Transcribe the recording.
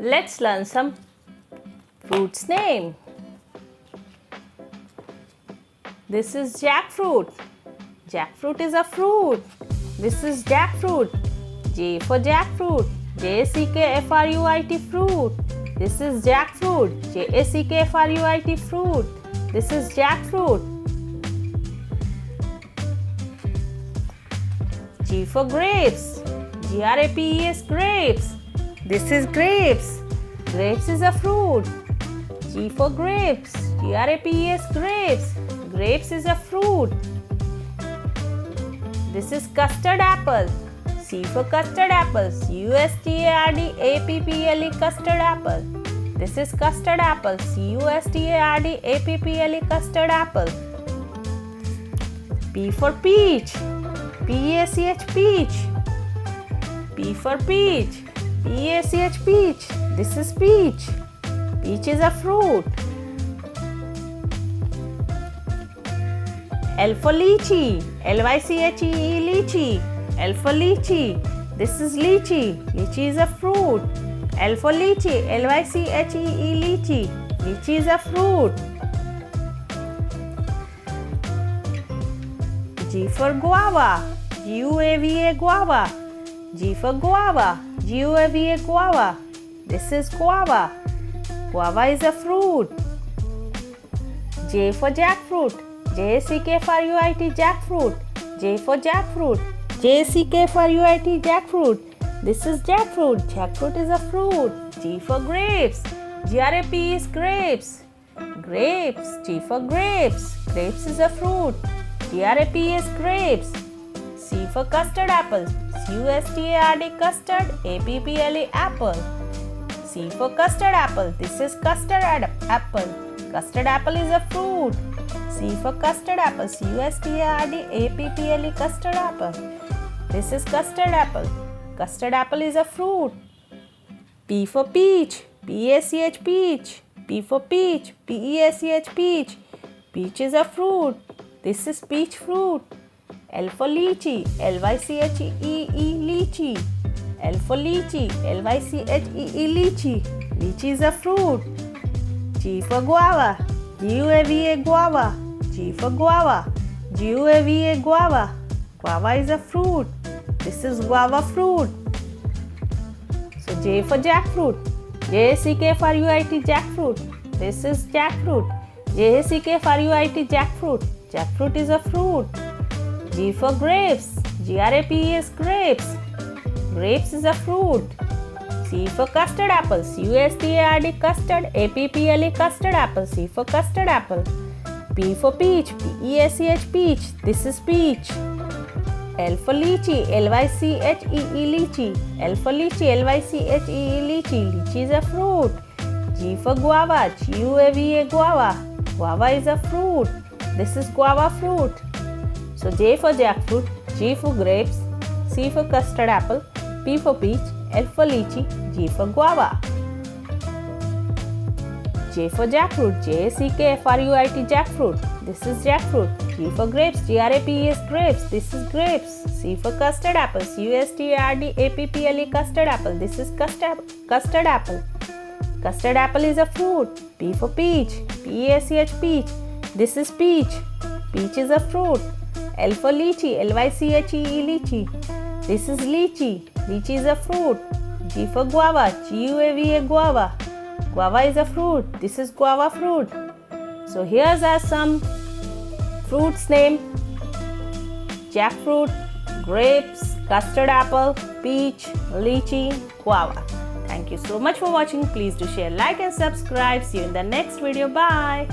Let's learn some fruits name. This is jackfruit. Jackfruit is a fruit. This is jackfruit. J for jackfruit. Jackfruit fruit. This is jackfruit. Jackfruit fruit. This is jackfruit. G for grapes. Grapes grapes. This is grapes. Grapes is a fruit. G for grapes. Grapes grapes. Grapes is a fruit. This is custard apple. C for custard apple. Custardapple. Custard apple. This is custard apple. Custardapple. Custard apple. P for peach. Peach. P for peach. Peach. This is peach. Peach is a fruit. L for lychee. Lychee. L for lychee. This is lychee. Lychee is a fruit. L for lychee. Lychee. Lychee is a fruit. G for guava. Guava. G for guava. Guava. This is guava. Guava is a fruit. J for jackfruit. Jackfruit. J for jackfruit. Jackfruit. This is jackfruit. Jackfruit is a fruit. G for grapes. Grapes grapes. Grapes. G for grapes. Grapes is a fruit. Grapes grapes. C for custard apple. Custard apple. C for custard apple. This is custard apple. Custard apple is a fruit. C for custard apple. Custard apple. This is custard apple. Custard apple is a fruit. P for peach. Peach. P for peach. Peach. Peach is a fruit. This is peach fruit. L for lychee. Lychee. L for lychee. Lychee. Lychee is a fruit. G for guava. Guava. G for guava. Guava. Guava is a fruit. This is guava fruit. So J for jackfruit. Jackfruit. This is jackfruit. Jackfruit. Jackfruit is a fruit. G for grapes. Grapes grapes. Grapes is a fruit. C for custard apple. Custard apple. C for custard apple. P for peach. Peach. This is peach. L for lychee. Lychee. L for lychee. Lychee. Lychee is a fruit. G for guava. Guava. Guava is a fruit. This is guava fruit. So J for jackfruit. G for grapes. C for custard apple. P for peach. L for lychee. G for guava. J for jackfruit. Jackfruit. This is jackfruit. G for grapes. Grapes. This is grapes. C for custard apple. Custard apple. This is custard apple. Custard apple is a fruit. P for peach. Peach. This is peach. Peach is a fruit. L for lychee. Lychee. This is lychee. Lychee is a fruit. G for guava. Guava. Guava is a fruit. This is guava fruit. So here's are some fruits name: jackfruit, grapes, custard apple, peach, lychee, guava. Thank you so much for watching. Please do share, like and subscribe. See you in the next video. Bye.